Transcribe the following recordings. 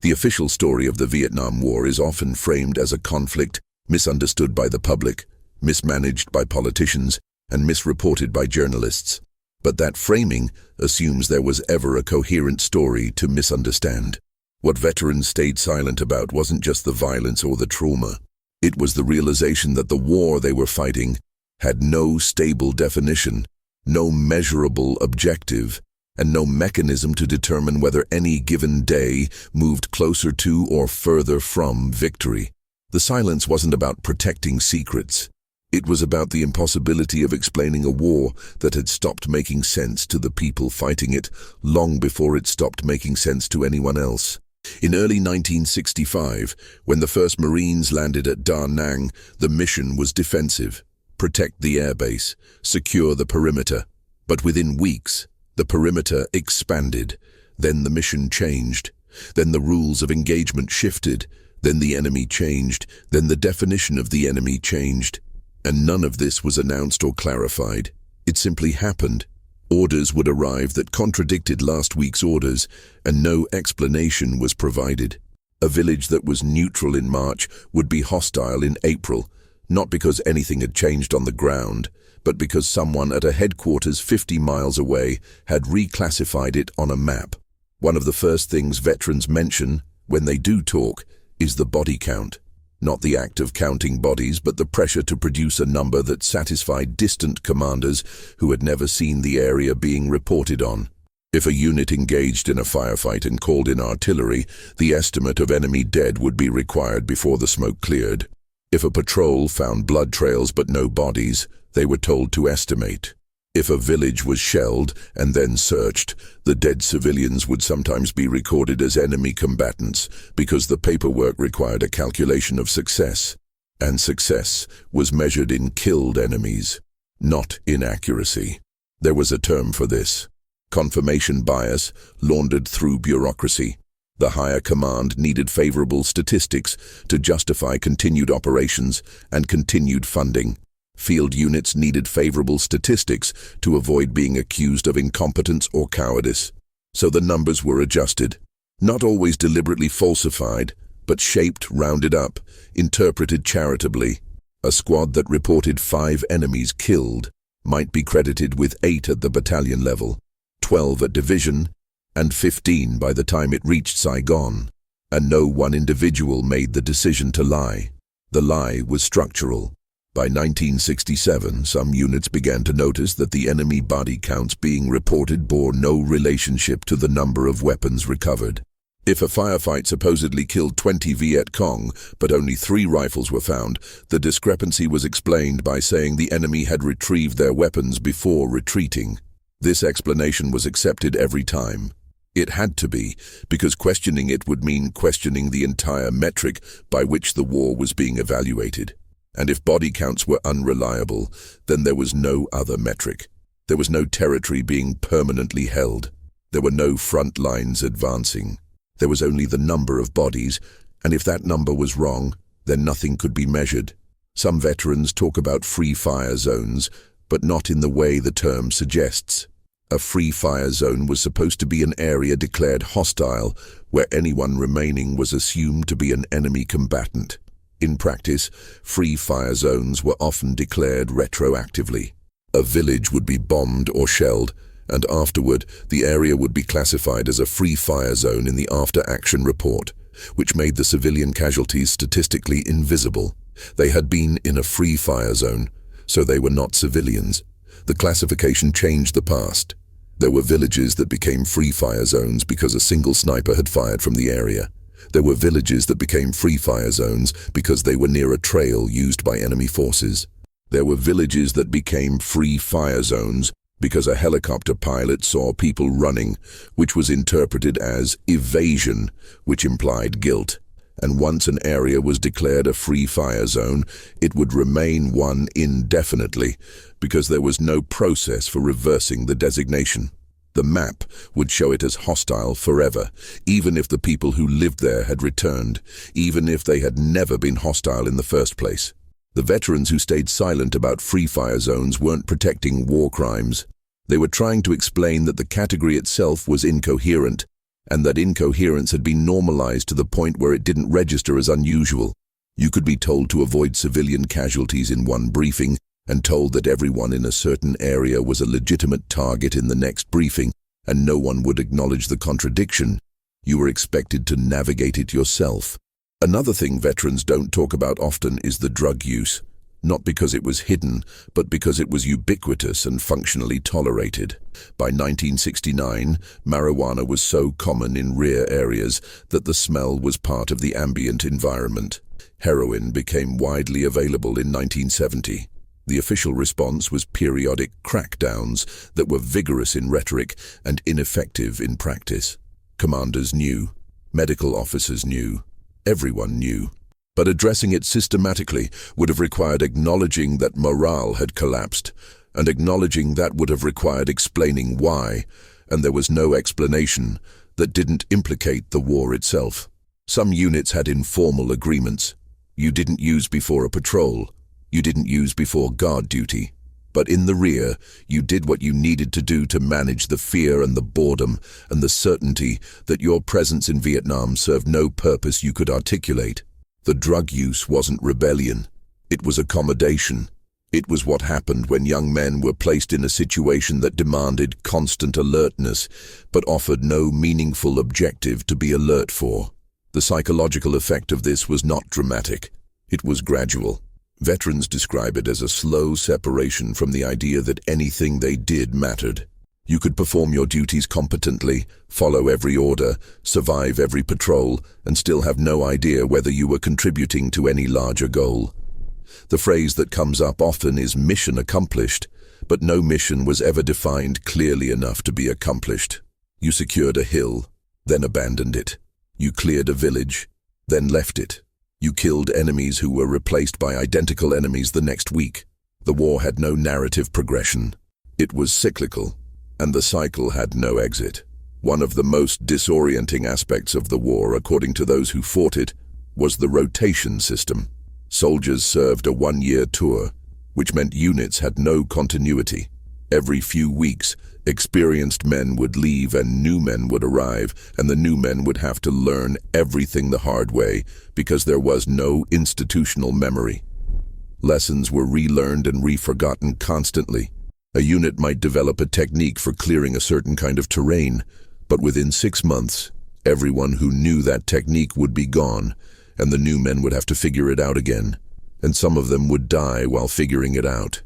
The official story of the Vietnam War is often framed as a conflict misunderstood by the public, mismanaged by politicians, and misreported by journalists. But that framing assumes there was ever a coherent story to misunderstand. What veterans stayed silent about wasn't just the violence or the trauma. It was the realization that the war they were fighting had no stable definition, no measurable objective, and no mechanism to determine whether any given day moved closer to or further from victory. The silence wasn't about protecting secrets. It was about the impossibility of explaining a war that had stopped making sense to the people fighting it long before it stopped making sense to anyone else. In early 1965, when the first Marines landed at Da Nang, the mission was defensive: protect the airbase, secure the perimeter. But within weeks, the perimeter expanded. Then the mission changed. Then the rules of engagement shifted. Then the enemy changed. Then the definition of the enemy changed. And none of this was announced or clarified. It simply happened. Orders would arrive that contradicted last week's orders, and no explanation was provided. A village that was neutral in March would be hostile in April, not because anything had changed on the ground, but because someone at a headquarters 50 miles away had reclassified it on a map. One of the first things veterans mention, when they do talk, is the body count. Not the act of counting bodies, but the pressure to produce a number that satisfied distant commanders who had never seen the area being reported on. If a unit engaged in a firefight and called in artillery, the estimate of enemy dead would be required before the smoke cleared. If a patrol found blood trails but no bodies, they were told to estimate. If a village was shelled and then searched, the dead civilians would sometimes be recorded as enemy combatants because the paperwork required a calculation of success, and success was measured in killed enemies, not in accuracy. There was a term for this: confirmation bias, laundered through bureaucracy. The higher command needed favorable statistics to justify continued operations and continued funding. Field units needed favorable statistics to avoid being accused of incompetence or cowardice. So the numbers were adjusted, not always deliberately falsified, but shaped, rounded up, interpreted charitably. A squad that reported 5 enemies killed might be credited with 8 at the battalion level, 12 at division, and 15 by the time it reached Saigon. And no one individual made the decision to lie. The lie was structural. By 1967, some units began to notice that the enemy body counts being reported bore no relationship to the number of weapons recovered. If a firefight supposedly killed 20 Viet Cong, but only 3 rifles were found, the discrepancy was explained by saying the enemy had retrieved their weapons before retreating. This explanation was accepted every time. It had to be, because questioning it would mean questioning the entire metric by which the war was being evaluated. And if body counts were unreliable, then there was no other metric. There was no territory being permanently held. There were no front lines advancing. There was only the number of bodies, and if that number was wrong, then nothing could be measured. Some veterans talk about free fire zones, but not in the way the term suggests. A free fire zone was supposed to be an area declared hostile, where anyone remaining was assumed to be an enemy combatant. In practice, free fire zones were often declared retroactively. A village would be bombed or shelled, and afterward, the area would be classified as a free fire zone in the after-action report, which made the civilian casualties statistically invisible. They had been in a free fire zone, so they were not civilians. The classification changed the past. There were villages that became free fire zones because a single sniper had fired from the area. There were villages that became free fire zones because they were near a trail used by enemy forces. There were villages that became free fire zones because a helicopter pilot saw people running, which was interpreted as evasion, which implied guilt. And once an area was declared a free fire zone, it would remain one indefinitely because there was no process for reversing the designation. The map would show it as hostile forever, even if the people who lived there had returned, even if they had never been hostile in the first place. The veterans who stayed silent about free fire zones weren't protecting war crimes. They were trying to explain that the category itself was incoherent, and that incoherence had been normalized to the point where it didn't register as unusual. You could be told to avoid civilian casualties in one briefing and told that everyone in a certain area was a legitimate target in the next briefing, and no one would acknowledge the contradiction. You were expected to navigate it yourself. Another thing veterans don't talk about often is the drug use. Not because it was hidden, but because it was ubiquitous and functionally tolerated. By 1969, marijuana was so common in rear areas that the smell was part of the ambient environment. Heroin became widely available in 1970. The official response was periodic crackdowns that were vigorous in rhetoric and ineffective in practice. Commanders knew, medical officers knew, everyone knew. But addressing it systematically would have required acknowledging that morale had collapsed, and acknowledging that would have required explaining why, and there was no explanation that didn't implicate the war itself. Some units had informal agreements. You didn't use before a patrol. You didn't use before guard duty. But in the rear, you did what you needed to do to manage the fear and the boredom and the certainty that your presence in Vietnam served no purpose you could articulate. The drug use wasn't rebellion. It was accommodation. It was what happened when young men were placed in a situation that demanded constant alertness, but offered no meaningful objective to be alert for. The psychological effect of this was not dramatic. It was gradual. Veterans describe it as a slow separation from the idea that anything they did mattered. You could perform your duties competently, follow every order, survive every patrol, and still have no idea whether you were contributing to any larger goal. The phrase that comes up often is mission accomplished, but no mission was ever defined clearly enough to be accomplished. You secured a hill, then abandoned it. You cleared a village, then left it. You killed enemies who were replaced by identical enemies the next week. The war had no narrative progression. It was cyclical, and the cycle had no exit. One of the most disorienting aspects of the war, according to those who fought it, was the rotation system. Soldiers served a one-year tour, which meant units had no continuity. Every few weeks, experienced men would leave and new men would arrive, and the new men would have to learn everything the hard way because there was no institutional memory. Lessons were relearned and re-forgotten constantly. A unit might develop a technique for clearing a certain kind of terrain, but within 6 months, everyone who knew that technique would be gone, and the new men would have to figure it out again, and some of them would die while figuring it out.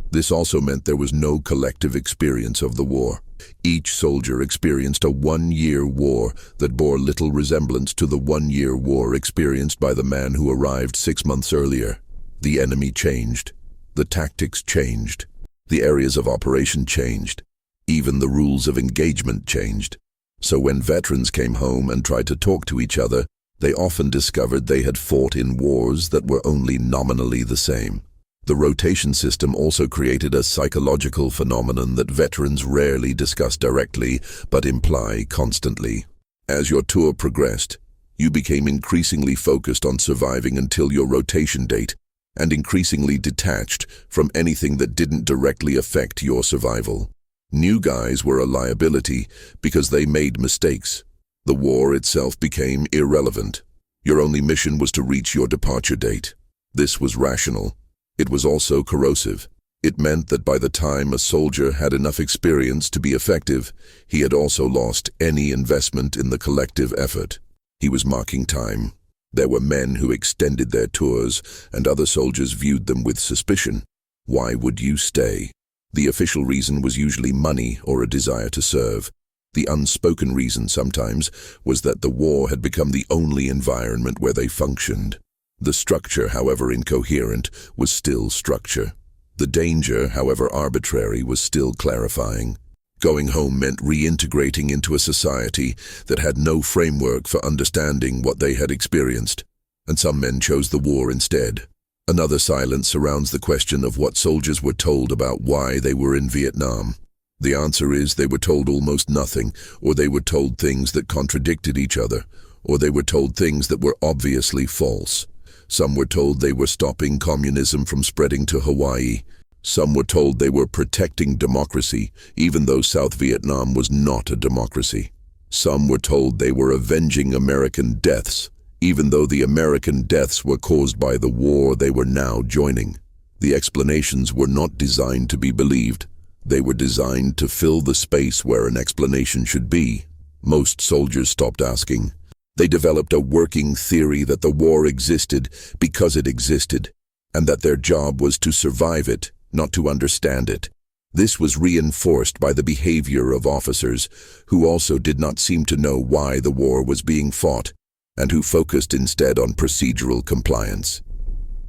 This also meant there was no collective experience of the war. Each soldier experienced a one-year war that bore little resemblance to the one-year war experienced by the man who arrived 6 months earlier. The enemy changed. The tactics changed. The areas of operation changed. Even the rules of engagement changed. So when veterans came home and tried to talk to each other, they often discovered they had fought in wars that were only nominally the same. The rotation system also created a psychological phenomenon that veterans rarely discuss directly, but imply constantly. As your tour progressed, you became increasingly focused on surviving until your rotation date, and increasingly detached from anything that didn't directly affect your survival. New guys were a liability because they made mistakes. The war itself became irrelevant. Your only mission was to reach your departure date. This was rational. It was also corrosive. It meant that by the time a soldier had enough experience to be effective, he had also lost any investment in the collective effort. He was marking time. There were men who extended their tours, and other soldiers viewed them with suspicion. Why would you stay? The official reason was usually money or a desire to serve. The unspoken reason sometimes was that the war had become the only environment where they functioned. The structure, however incoherent, was still structure. The danger, however arbitrary, was still clarifying. Going home meant reintegrating into a society that had no framework for understanding what they had experienced, and some men chose the war instead. Another silence surrounds the question of what soldiers were told about why they were in Vietnam. The answer is they were told almost nothing, or they were told things that contradicted each other, or they were told things that were obviously false. Some were told they were stopping communism from spreading to Hawaii. Some were told they were protecting democracy, even though South Vietnam was not a democracy. Some were told they were avenging American deaths, even though the American deaths were caused by the war they were now joining. The explanations were not designed to be believed. They were designed to fill the space where an explanation should be. Most soldiers stopped asking. They developed a working theory that the war existed because it existed, and that their job was to survive it, not to understand it. This was reinforced by the behavior of officers, who also did not seem to know why the war was being fought, and who focused instead on procedural compliance.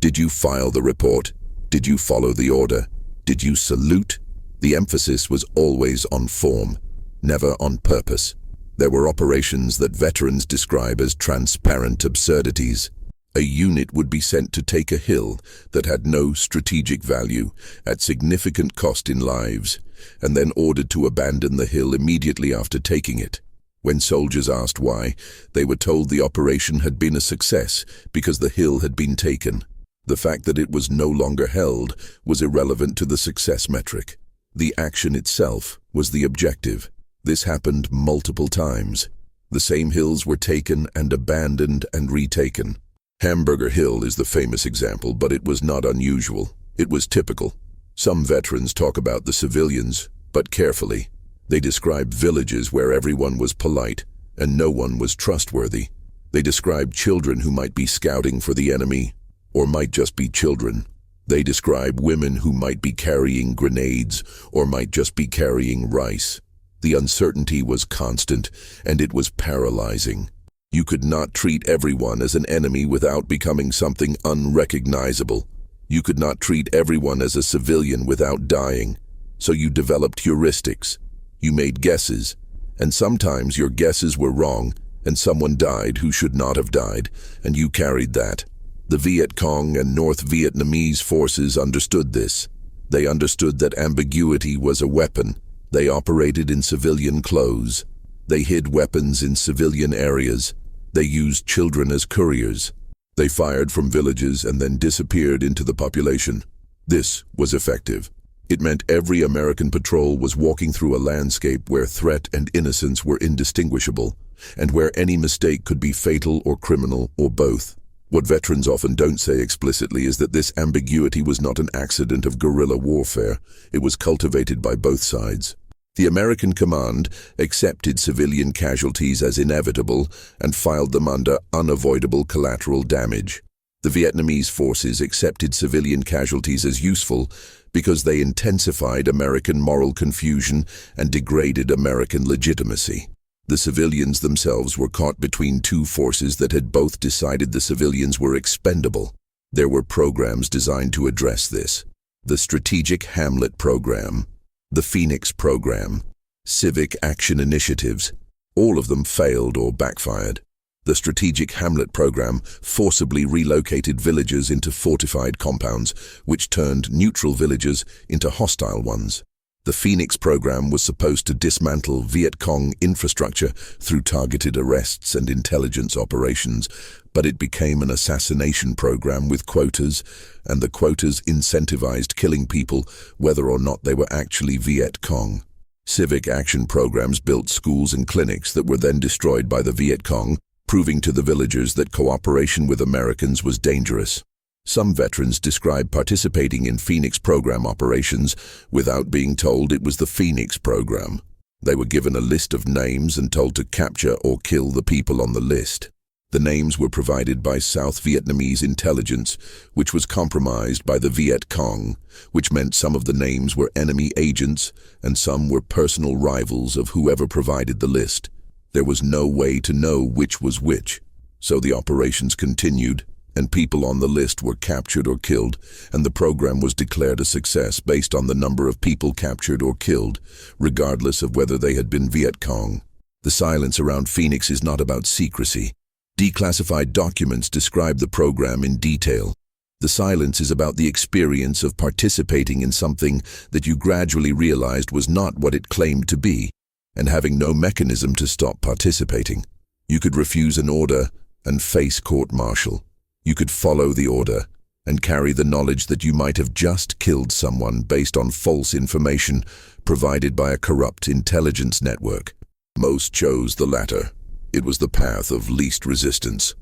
Did you file the report? Did you follow the order? Did you salute? The emphasis was always on form, never on purpose. There were operations that veterans describe as transparent absurdities. A unit would be sent to take a hill that had no strategic value, at significant cost in lives, and then ordered to abandon the hill immediately after taking it. When soldiers asked why, they were told the operation had been a success because the hill had been taken. The fact that it was no longer held was irrelevant to the success metric. The action itself was the objective. This happened multiple times. The same hills were taken and abandoned and retaken. Hamburger Hill is the famous example, but it was not unusual. It was typical. Some veterans talk about the civilians, but carefully. They describe villages where everyone was polite and no one was trustworthy. They describe children who might be scouting for the enemy, or might just be children. They describe women who might be carrying grenades, or might just be carrying rice. The uncertainty was constant, and it was paralyzing. You could not treat everyone as an enemy without becoming something unrecognizable. You could not treat everyone as a civilian without dying. So you developed heuristics. You made guesses, and sometimes your guesses were wrong, and someone died who should not have died, and you carried that. The Viet Cong and North Vietnamese forces understood this. They understood that ambiguity was a weapon. They operated in civilian clothes. They hid weapons in civilian areas. They used children as couriers. They fired from villages and then disappeared into the population. This was effective. It meant every American patrol was walking through a landscape where threat and innocence were indistinguishable, and where any mistake could be fatal or criminal or both. What veterans often don't say explicitly is that this ambiguity was not an accident of guerrilla warfare. It was cultivated by both sides. The American command accepted civilian casualties as inevitable and filed them under unavoidable collateral damage. The Vietnamese forces accepted civilian casualties as useful because they intensified American moral confusion and degraded American legitimacy. The civilians themselves were caught between two forces that had both decided the civilians were expendable. There were programs designed to address this. The Strategic Hamlet Program, the Phoenix Program, Civic Action Initiatives, all of them failed or backfired. The Strategic Hamlet Program forcibly relocated villages into fortified compounds, which turned neutral villages into hostile ones. The Phoenix Program was supposed to dismantle Viet Cong infrastructure through targeted arrests and intelligence operations, but it became an assassination program with quotas, and the quotas incentivized killing people whether or not they were actually Viet Cong. Civic action programs built schools and clinics that were then destroyed by the Viet Cong, proving to the villagers that cooperation with Americans was dangerous. Some veterans describe participating in Phoenix Program operations without being told it was the Phoenix Program. They were given a list of names and told to capture or kill the people on the list. The names were provided by South Vietnamese intelligence, which was compromised by the Viet Cong, which meant some of the names were enemy agents and some were personal rivals of whoever provided the list. There was no way to know which was which, so the operations continued, and people on the list were captured or killed, and the program was declared a success based on the number of people captured or killed, regardless of whether they had been Viet Cong. The silence around Phoenix is not about secrecy. Declassified documents describe the program in detail. The silence is about the experience of participating in something that you gradually realized was not what it claimed to be, and having no mechanism to stop participating. You could refuse an order and face court-martial. You could follow the order and carry the knowledge that you might have just killed someone based on false information provided by a corrupt intelligence network. Most chose the latter. It was the path of least resistance.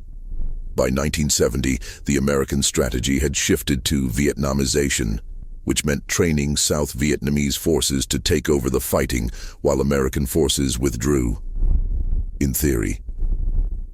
By 1970, the American strategy had shifted to Vietnamization, which meant training South Vietnamese forces to take over the fighting while American forces withdrew. In theory.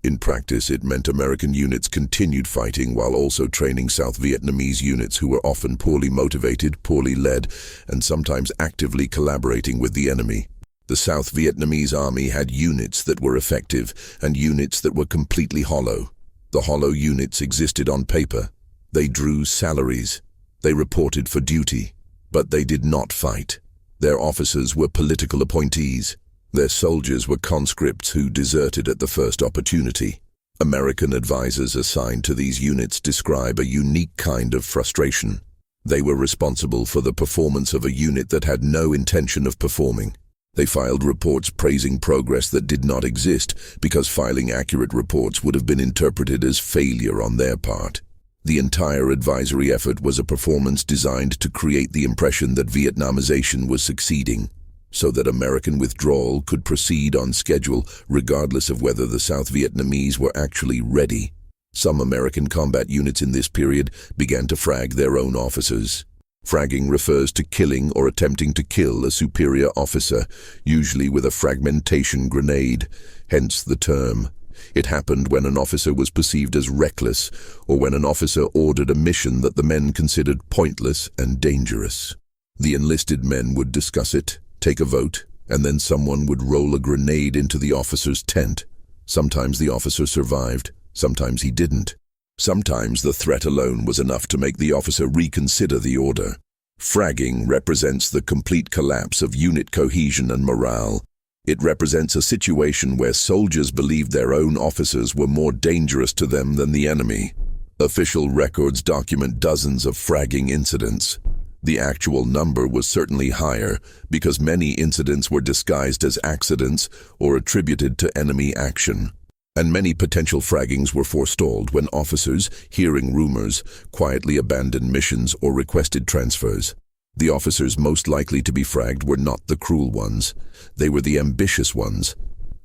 In practice, it meant American units continued fighting while also training South Vietnamese units who were often poorly motivated, poorly led, and sometimes actively collaborating with the enemy. The South Vietnamese army had units that were effective and units that were completely hollow. The hollow units existed on paper. They drew salaries. They reported for duty. But they did not fight. Their officers were political appointees. Their soldiers were conscripts who deserted at the first opportunity. American advisors assigned to these units describe a unique kind of frustration. They were responsible for the performance of a unit that had no intention of performing. They filed reports praising progress that did not exist because filing accurate reports would have been interpreted as failure on their part. The entire advisory effort was a performance designed to create the impression that Vietnamization was succeeding, so that American withdrawal could proceed on schedule regardless of whether the South Vietnamese were actually ready. Some American combat units in this period began to frag their own officers. Fragging refers to killing or attempting to kill a superior officer, usually with a fragmentation grenade, hence the term. It happened when an officer was perceived as reckless, or when an officer ordered a mission that the men considered pointless and dangerous. The enlisted men would discuss it, take a vote, and then someone would roll a grenade into the officer's tent. Sometimes the officer survived, sometimes he didn't. Sometimes the threat alone was enough to make the officer reconsider the order. Fragging represents the complete collapse of unit cohesion and morale. It represents a situation where soldiers believed their own officers were more dangerous to them than the enemy. Official records document dozens of fragging incidents. The actual number was certainly higher because many incidents were disguised as accidents or attributed to enemy action. And many potential fraggings were forestalled when officers, hearing rumors, quietly abandoned missions or requested transfers. The officers most likely to be fragged were not the cruel ones. They were the ambitious ones,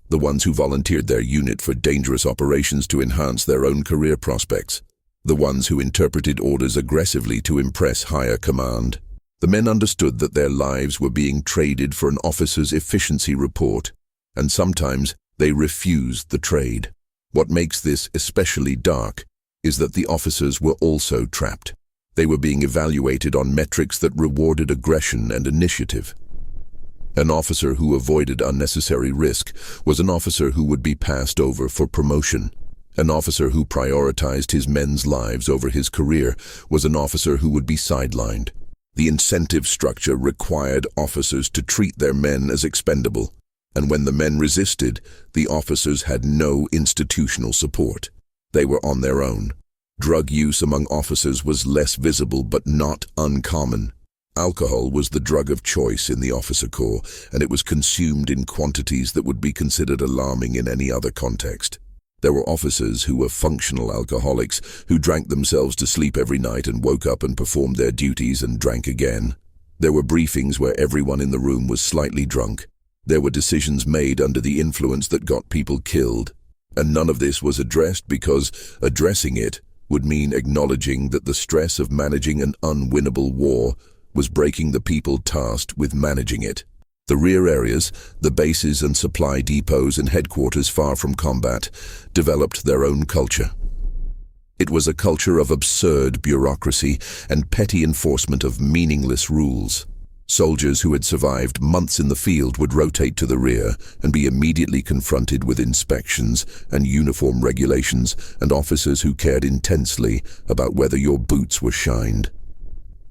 the ones who volunteered their unit for dangerous operations to enhance their own career prospects, the ones who interpreted orders aggressively to impress higher command. The men understood that their lives were being traded for an officer's efficiency report, and sometimes they refused the trade. What makes this especially dark is that the officers were also trapped. They were being evaluated on metrics that rewarded aggression and initiative. An officer who avoided unnecessary risk was an officer who would be passed over for promotion. An officer who prioritized his men's lives over his career was an officer who would be sidelined. The incentive structure required officers to treat their men as expendable. And when the men resisted, the officers had no institutional support. They were on their own. Drug use among officers was less visible but not uncommon. Alcohol was the drug of choice in the officer corps, and it was consumed in quantities that would be considered alarming in any other context. There were officers who were functional alcoholics, who drank themselves to sleep every night and woke up and performed their duties and drank again. There were briefings where everyone in the room was slightly drunk. There were decisions made under the influence that got people killed, and none of this was addressed because addressing it would mean acknowledging that the stress of managing an unwinnable war was breaking the people tasked with managing it. The rear areas, the bases and supply depots and headquarters far from combat, developed their own culture. It was a culture of absurd bureaucracy and petty enforcement of meaningless rules. Soldiers who had survived months in the field would rotate to the rear and be immediately confronted with inspections and uniform regulations and officers who cared intensely about whether your boots were shined.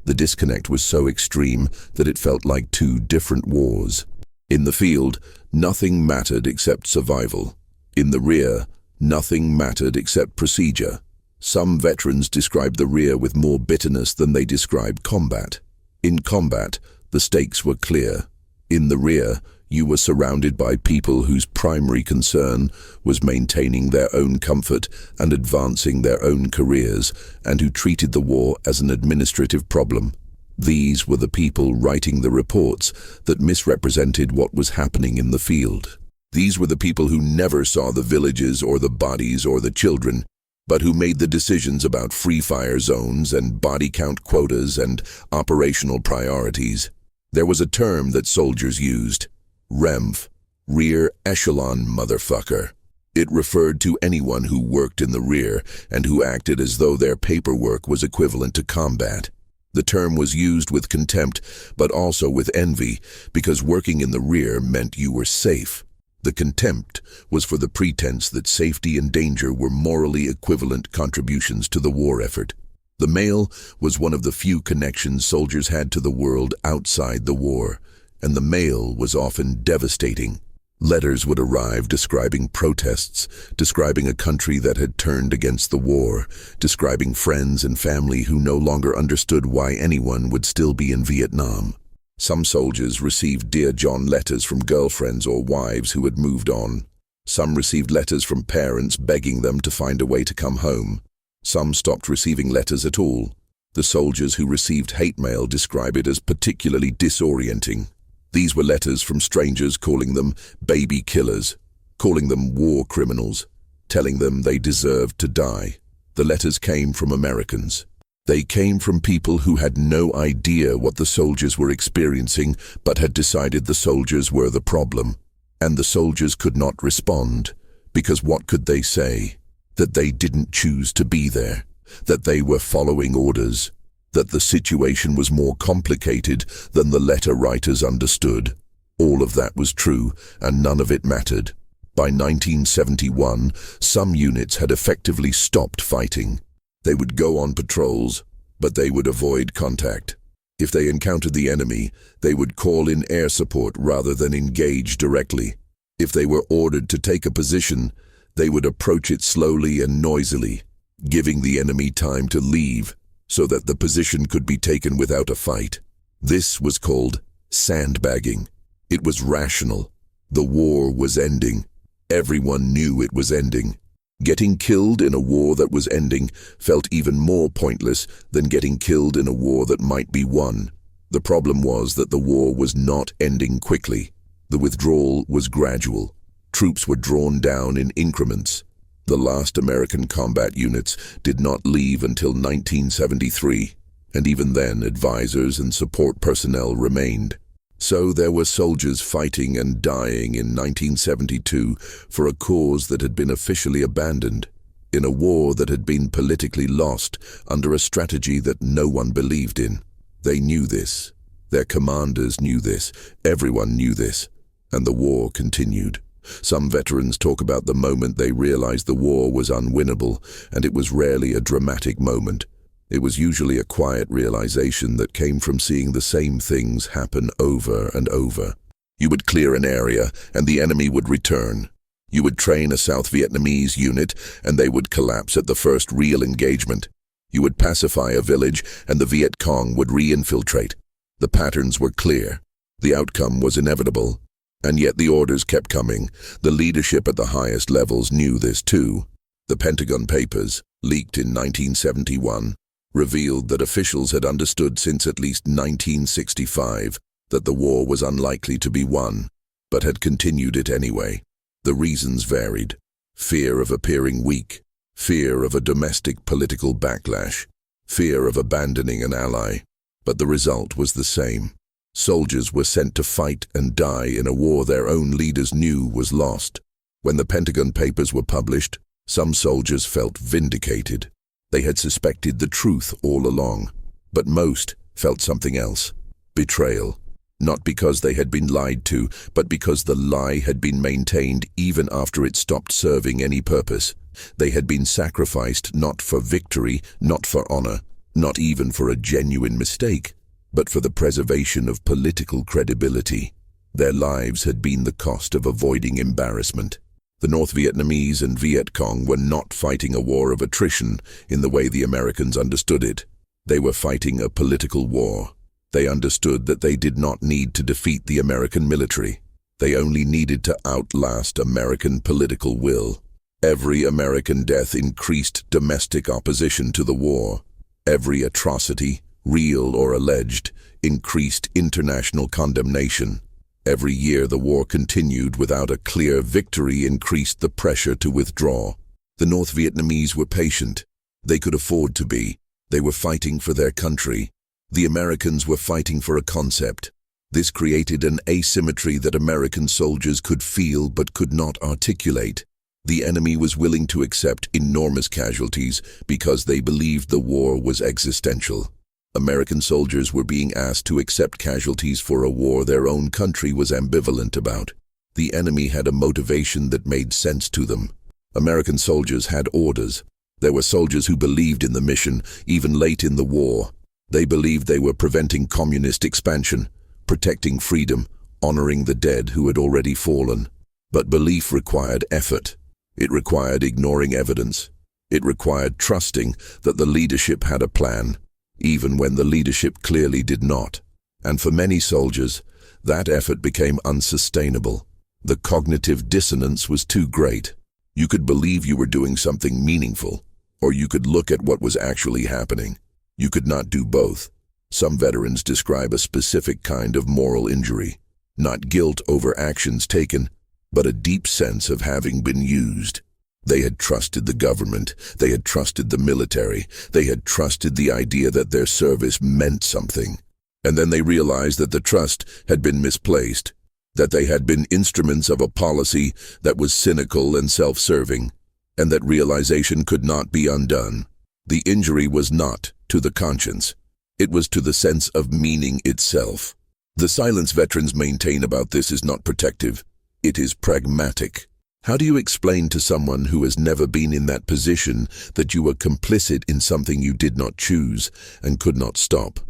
The disconnect was so extreme that it felt like two different wars. In the field, nothing mattered except survival. In the rear, nothing mattered except procedure. Some veterans described the rear with more bitterness than they described combat. In combat, the stakes were clear. In the rear, you were surrounded by people whose primary concern was maintaining their own comfort and advancing their own careers, and who treated the war as an administrative problem. These were the people writing the reports that misrepresented what was happening in the field. These were the people who never saw the villages or the bodies or the children, but who made the decisions about free fire zones and body count quotas and operational priorities. There was a term that soldiers used, REMF, rear echelon motherfucker. It referred to anyone who worked in the rear and who acted as though their paperwork was equivalent to combat. The term was used with contempt, but also with envy, because working in the rear meant you were safe. The contempt was for the pretense that safety and danger were morally equivalent contributions to the war effort. The mail was one of the few connections soldiers had to the world outside the war, and the mail was often devastating. Letters would arrive describing protests, describing a country that had turned against the war, describing friends and family who no longer understood why anyone would still be in Vietnam. Some soldiers received Dear John letters from girlfriends or wives who had moved on. Some received letters from parents begging them to find a way to come home. Some stopped receiving letters at all. The soldiers who received hate mail describe it as particularly disorienting. These were letters from strangers calling them baby killers, calling them war criminals, telling them they deserved to die. The letters came from Americans. They came from people who had no idea what the soldiers were experiencing, but had decided the soldiers were the problem. And the soldiers could not respond, because what could they say? That they didn't choose to be there, that they were following orders, that the situation was more complicated than the letter writers understood. All of that was true, and none of it mattered. By 1971, some units had effectively stopped fighting. They would go on patrols, but they would avoid contact. If they encountered the enemy, they would call in air support rather than engage directly. If they were ordered to take a position, they would approach it slowly and noisily, giving the enemy time to leave so that the position could be taken without a fight. This was called sandbagging. It was rational. The war was ending. Everyone knew it was ending. Getting killed in a war that was ending felt even more pointless than getting killed in a war that might be won. The problem was that the war was not ending quickly. The withdrawal was gradual. Troops were drawn down in increments. The last American combat units did not leave until 1973, and even then advisors and support personnel remained. So there were soldiers fighting and dying in 1972 for a cause that had been officially abandoned, in a war that had been politically lost under a strategy that no one believed in. They knew this. Their commanders knew this. Everyone knew this. And the war continued. Some veterans talk about the moment they realized the war was unwinnable, and it was rarely a dramatic moment. It was usually a quiet realization that came from seeing the same things happen over and over. You would clear an area, and the enemy would return. You would train a South Vietnamese unit, and they would collapse at the first real engagement. You would pacify a village, and the Viet Cong would re-infiltrate. The patterns were clear. The outcome was inevitable. And yet the orders kept coming. The leadership at the highest levels knew this too. The Pentagon Papers, leaked in 1971, revealed that officials had understood since at least 1965 that the war was unlikely to be won, but had continued it anyway. The reasons varied. Fear of appearing weak, fear of a domestic political backlash, fear of abandoning an ally. But the result was the same. Soldiers were sent to fight and die in a war their own leaders knew was lost. When the Pentagon Papers were published, some soldiers felt vindicated. They had suspected the truth all along, but most felt something else. Betrayal. Not because they had been lied to, but because the lie had been maintained even after it stopped serving any purpose. They had been sacrificed not for victory, not for honor, not even for a genuine mistake, but for the preservation of political credibility. Their lives had been the cost of avoiding embarrassment. The North Vietnamese and Viet Cong were not fighting a war of attrition in the way the Americans understood it. They were fighting a political war. They understood that they did not need to defeat the American military. They only needed to outlast American political will. Every American death increased domestic opposition to the war. Every atrocity, real or alleged, increased international condemnation. Every year the war continued without a clear victory increased the pressure to withdraw. The North Vietnamese were patient. They could afford to be. They were fighting for their country. The Americans were fighting for a concept. This created an asymmetry that American soldiers could feel but could not articulate. The enemy was willing to accept enormous casualties because they believed the war was existential. American soldiers were being asked to accept casualties for a war their own country was ambivalent about. The enemy had a motivation that made sense to them. American soldiers had orders. There were soldiers who believed in the mission, even late in the war. They believed they were preventing communist expansion, protecting freedom, honoring the dead who had already fallen. But belief required effort. It required ignoring evidence. It required trusting that the leadership had a plan, even when the leadership clearly did not. And for many soldiers, that effort became unsustainable. The cognitive dissonance was too great. You could believe you were doing something meaningful, or you could look at what was actually happening. You could not do both. Some veterans describe a specific kind of moral injury, not guilt over actions taken, but a deep sense of having been used. They had trusted the government, they had trusted the military, they had trusted the idea that their service meant something. And then they realized that the trust had been misplaced, that they had been instruments of a policy that was cynical and self-serving, and that realization could not be undone. The injury was not to the conscience. It was to the sense of meaning itself. The silence veterans maintain about this is not protective. It is pragmatic. How do you explain to someone who has never been in that position that you were complicit in something you did not choose and could not stop?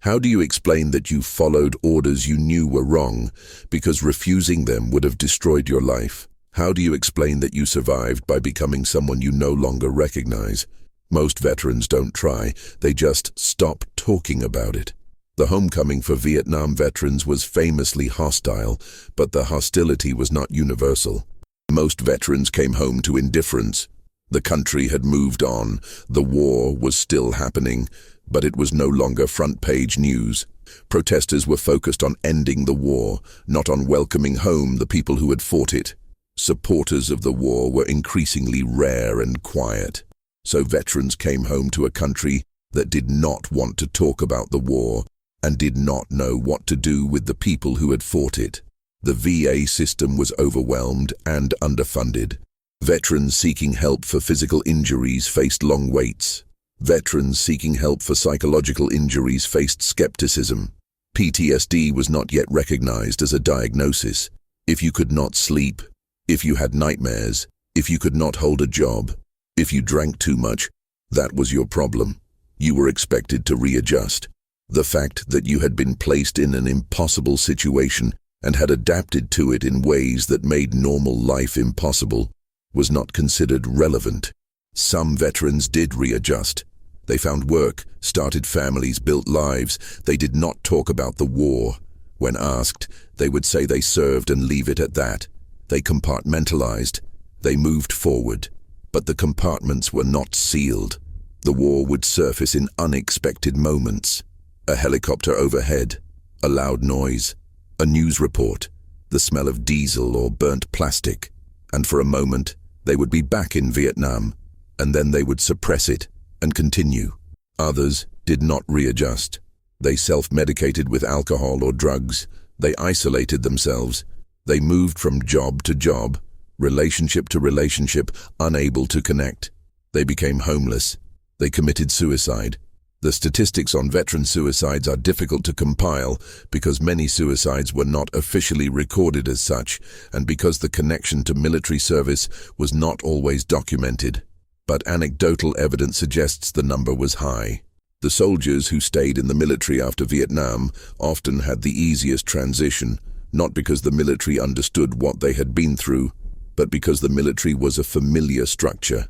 How do you explain that you followed orders you knew were wrong because refusing them would have destroyed your life? How do you explain that you survived by becoming someone you no longer recognize? Most veterans don't try, they just stop talking about it. The homecoming for Vietnam veterans was famously hostile, but the hostility was not universal. Most veterans came home to indifference. The country had moved on, the war was still happening, but it was no longer front-page news. Protesters were focused on ending the war, not on welcoming home the people who had fought it. Supporters of the war were increasingly rare and quiet. So veterans came home to a country that did not want to talk about the war and did not know what to do with the people who had fought it. The VA system was overwhelmed and underfunded. Veterans seeking help for physical injuries faced long waits. Veterans seeking help for psychological injuries faced skepticism. PTSD was not yet recognized as a diagnosis. If you could not sleep, if you had nightmares, if you could not hold a job, if you drank too much, that was your problem. You were expected to readjust. The fact that you had been placed in an impossible situation and had adapted to it in ways that made normal life impossible was not considered relevant. Some veterans did readjust. They found work, started families, built lives. They did not talk about the war. When asked, they would say they served and leave it at that. They compartmentalized. They moved forward. But the compartments were not sealed. The war would surface in unexpected moments. A helicopter overhead, a loud noise, a news report, the smell of diesel or burnt plastic. And for a moment, they would be back in Vietnam, and then they would suppress it and continue. Others did not readjust. They self-medicated with alcohol or drugs. They isolated themselves. They moved from job to job, relationship to relationship, unable to connect. They became homeless. They committed suicide. The statistics on veteran suicides are difficult to compile because many suicides were not officially recorded as such and because the connection to military service was not always documented. But anecdotal evidence suggests the number was high. The soldiers who stayed in the military after Vietnam often had the easiest transition, not because the military understood what they had been through, but because the military was a familiar structure.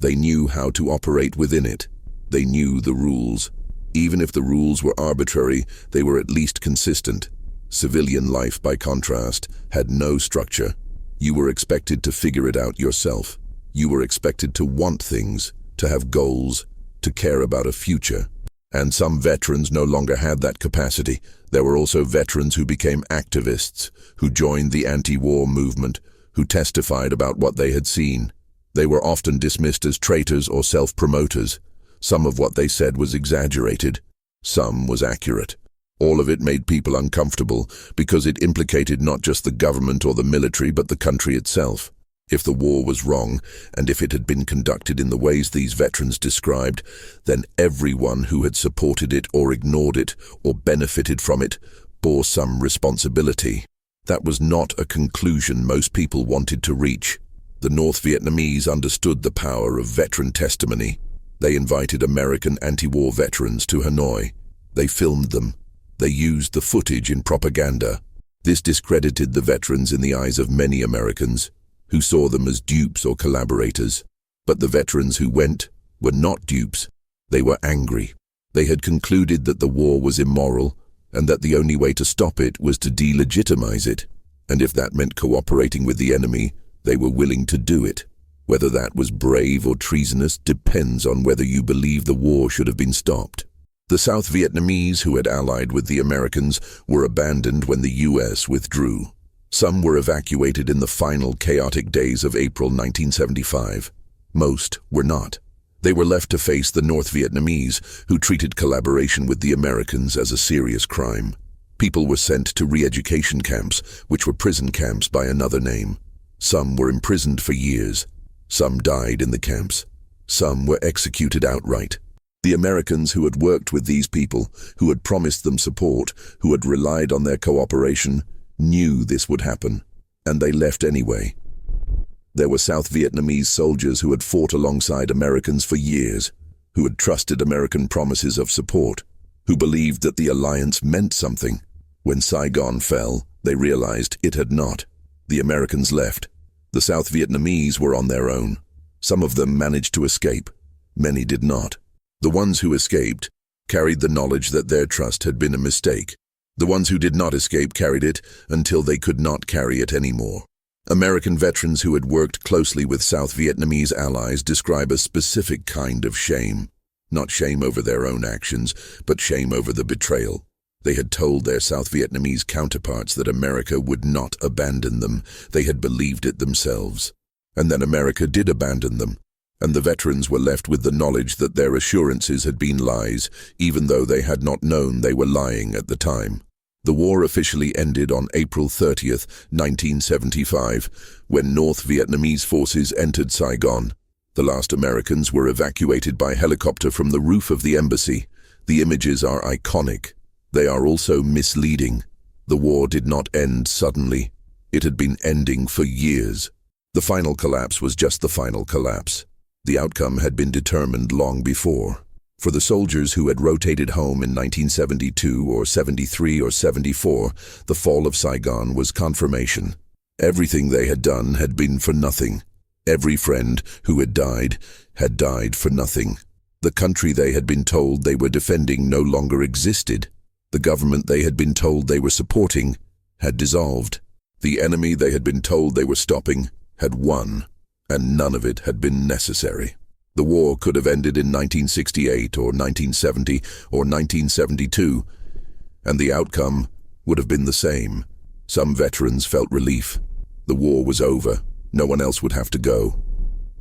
They knew how to operate within it. They knew the rules. Even if the rules were arbitrary, they were at least consistent. Civilian life, by contrast, had no structure. You were expected to figure it out yourself. You were expected to want things, to have goals, to care about a future. And some veterans no longer had that capacity. There were also veterans who became activists, who joined the anti-war movement, who testified about what they had seen. They were often dismissed as traitors or self-promoters. Some of what they said was exaggerated. Some was accurate. All of it made people uncomfortable because it implicated not just the government or the military, but the country itself. If the war was wrong, and if it had been conducted in the ways these veterans described, then everyone who had supported it or ignored it or benefited from it bore some responsibility. That was not a conclusion most people wanted to reach. The North Vietnamese understood the power of veteran testimony. They invited American anti-war veterans to Hanoi. They filmed them. They used the footage in propaganda. This discredited the veterans in the eyes of many Americans, who saw them as dupes or collaborators. But the veterans who went were not dupes. They were angry. They had concluded that the war was immoral, and that the only way to stop it was to delegitimize it. And if that meant cooperating with the enemy, they were willing to do it. Whether that was brave or treasonous depends on whether you believe the war should have been stopped. The South Vietnamese who had allied with the Americans were abandoned when the U.S. withdrew. Some were evacuated in the final chaotic days of April 1975. Most were not. They were left to face the North Vietnamese, who treated collaboration with the Americans as a serious crime. People were sent to re-education camps, which were prison camps by another name. Some were imprisoned for years. Some died in the camps. Some were executed outright. The Americans who had worked with these people, who had promised them support, who had relied on their cooperation, knew this would happen, and they left anyway. There were South Vietnamese soldiers who had fought alongside Americans for years, who had trusted American promises of support, who believed that the alliance meant something. When Saigon fell, they realized it had not. The Americans left. The South Vietnamese were on their own. Some of them managed to escape. Many did not. The ones who escaped carried the knowledge that their trust had been a mistake. The ones who did not escape carried it until they could not carry it anymore. American veterans who had worked closely with South Vietnamese allies describe a specific kind of shame. Not shame over their own actions, but shame over the betrayal. They had told their South Vietnamese counterparts that America would not abandon them. They had believed it themselves. And then America did abandon them. And the veterans were left with the knowledge that their assurances had been lies, even though they had not known they were lying at the time. The war officially ended on April 30th, 1975, when North Vietnamese forces entered Saigon. The last Americans were evacuated by helicopter from the roof of the embassy. The images are iconic. They are also misleading. The war did not end suddenly. It had been ending for years. The final collapse was just the final collapse. The outcome had been determined long before. For the soldiers who had rotated home in 1972 or 73 or 74, the fall of Saigon was confirmation. Everything they had done had been for nothing. Every friend who had died for nothing. The country they had been told they were defending no longer existed. The government they had been told they were supporting had dissolved. The enemy they had been told they were stopping had won, and none of it had been necessary. The war could have ended in 1968 or 1970 or 1972, and the outcome would have been the same. Some veterans felt relief. The war was over. No one else would have to go.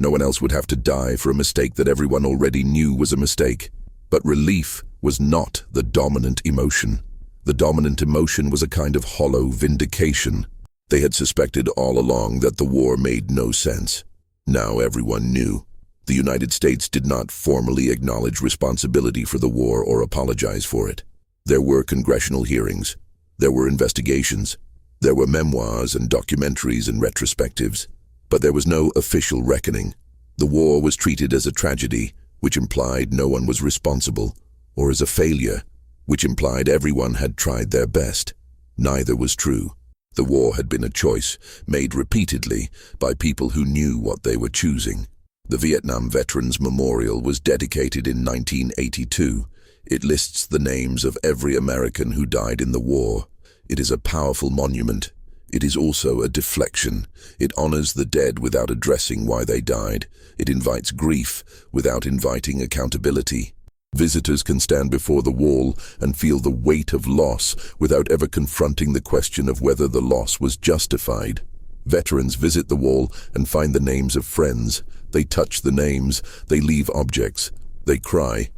No one else would have to die for a mistake that everyone already knew was a mistake. But relief was not the dominant emotion. The dominant emotion was a kind of hollow vindication. They had suspected all along that the war made no sense. Now everyone knew. The United States did not formally acknowledge responsibility for the war or apologize for it. There were congressional hearings. There were investigations. There were memoirs and documentaries and retrospectives. But there was no official reckoning. The war was treated as a tragedy, which implied no one was responsible, or as a failure, which implied everyone had tried their best. Neither was true. The war had been a choice, made repeatedly by people who knew what they were choosing. The Vietnam Veterans Memorial was dedicated in 1982. It lists the names of every American who died in the war. It is a powerful monument. It is also a deflection. It honors the dead without addressing why they died. It invites grief without inviting accountability. Visitors can stand before the wall and feel the weight of loss without ever confronting the question of whether the loss was justified. Veterans visit the wall and find the names of friends. They touch the names, they leave objects, they cry,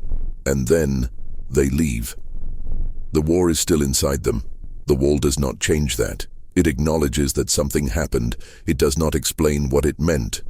and then they leave. The war is still inside them. The wall does not change that. It acknowledges that something happened. It does not explain what it meant.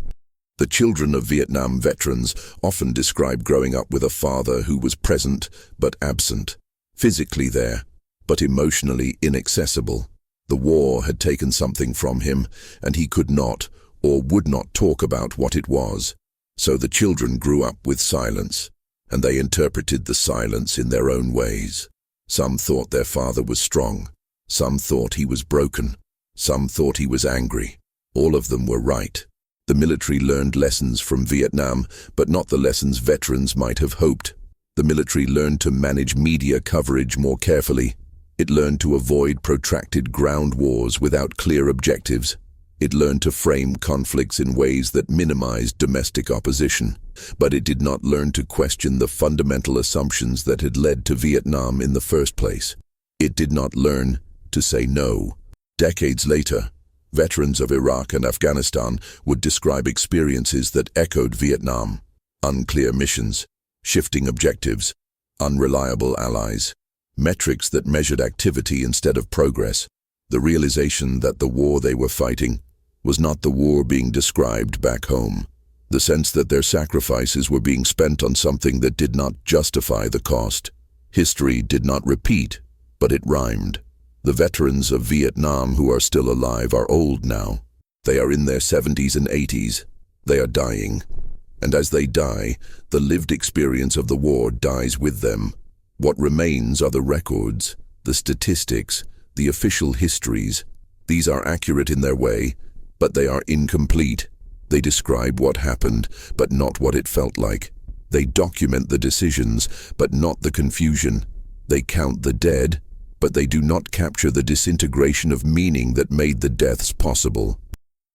The children of Vietnam veterans often describe growing up with a father who was present but absent, physically there, but emotionally inaccessible. The war had taken something from him, and he could not or would not talk about what it was. So the children grew up with silence, and they interpreted the silence in their own ways. Some thought their father was strong. Some thought he was broken. Some thought he was angry. All of them were right. The military learned lessons from Vietnam, but not the lessons veterans might have hoped. The military learned to manage media coverage more carefully. It learned to avoid protracted ground wars without clear objectives. It learned to frame conflicts in ways that minimized domestic opposition. But it did not learn to question the fundamental assumptions that had led to Vietnam in the first place. It did not learn to say no. Decades later, veterans of Iraq and Afghanistan would describe experiences that echoed Vietnam: unclear missions, shifting objectives, unreliable allies, metrics that measured activity instead of progress, the realization that the war they were fighting was not the war being described back home, the sense that their sacrifices were being spent on something that did not justify the cost. History did not repeat, but it rhymed. The veterans of Vietnam who are still alive are old now. They are in their 70s and 80s. They are dying. And as they die, the lived experience of the war dies with them. What remains are the records, the statistics, the official histories. These are accurate in their way, but they are incomplete. They describe what happened, but not what it felt like. They document the decisions, but not the confusion. They count the dead, but they do not capture the disintegration of meaning that made the deaths possible.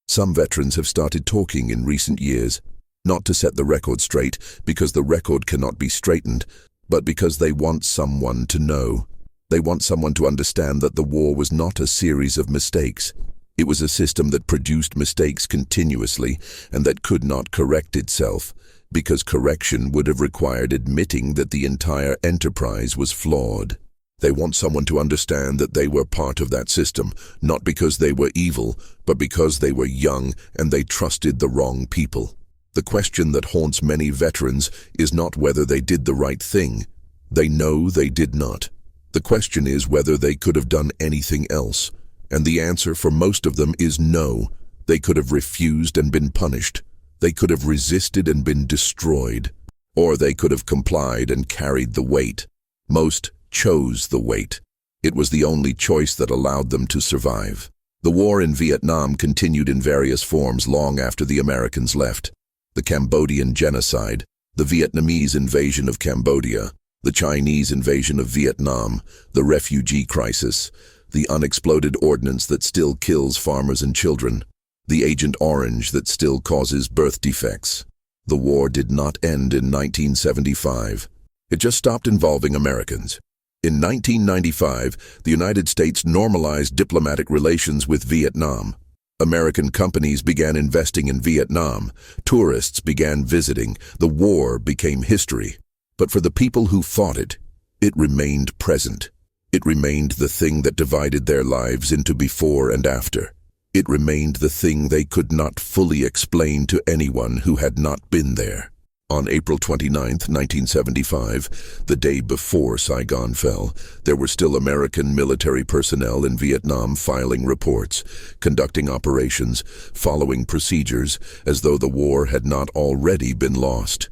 Some veterans have started talking in recent years, not to set the record straight, because the record cannot be straightened, but because they want someone to know. They want someone to understand that the war was not a series of mistakes. It was a system that produced mistakes continuously and that could not correct itself, because correction would have required admitting that the entire enterprise was flawed. They want someone to understand that they were part of that system, not because they were evil, but because they were young and they trusted the wrong people. The question that haunts many veterans is not whether they did the right thing. They know they did not. The question is whether they could have done anything else. And the answer for most of them is no. They could have refused and been punished. They could have resisted and been destroyed. Or they could have complied and carried the weight. Most chose the weight. It was the only choice that allowed them to survive. The war in Vietnam continued in various forms long after the Americans left. The Cambodian genocide, the Vietnamese invasion of Cambodia, the Chinese invasion of Vietnam, the refugee crisis, the unexploded ordnance that still kills farmers and children, the Agent Orange that still causes birth defects. The war did not end in 1975. It just stopped involving Americans. In 1995, the United States normalized diplomatic relations with Vietnam. American companies began investing in Vietnam. Tourists began visiting. The war became history. But for the people who fought it, it remained present. It remained the thing that divided their lives into before and after. It remained the thing they could not fully explain to anyone who had not been there. On April 29, 1975, the day before Saigon fell, there were still American military personnel in Vietnam filing reports, conducting operations, following procedures, as though the war had not already been lost.